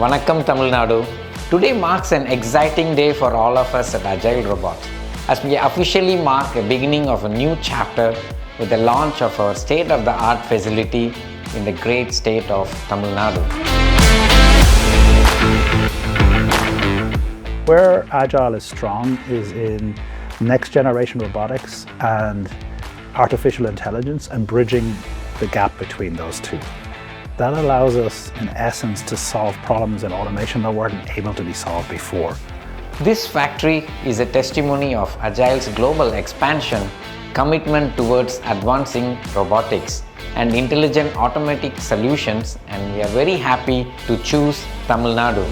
Vanakkam Tamil Nadu. Today marks an exciting day for all of us at Agile Robots as we officially mark the beginning of a new chapter with the launch of our state-of-the-art facility in the great state of Tamil Nadu. Where Agile is strong is in next generation robotics and artificial intelligence and bridging the gap between those two. That allows us, in essence, to solve problems in automation that weren't able to be solved before. This factory is a testimony of Agile's global expansion, commitment towards advancing robotics and intelligent automatic solutions, and we are very happy to choose Tamil Nadu.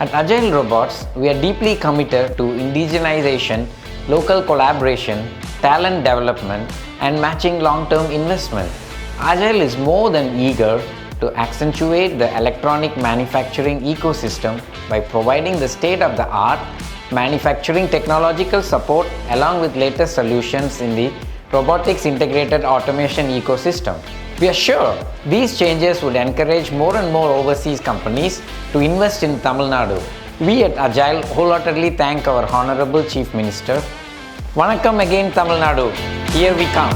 At Agile Robots, we are deeply committed to indigenization, local collaboration, talent development, and matching long-term investment. Agile is more than eager to accentuate the electronic manufacturing ecosystem by providing the state-of-the-art manufacturing technological support along with latest solutions in the robotics integrated automation ecosystem. We are sure these changes would encourage more and more overseas companies to invest in Tamil Nadu. We at Agile wholeheartedly thank our Honorable Chief Minister. Vanakkam again Tamil Nadu. Here we come.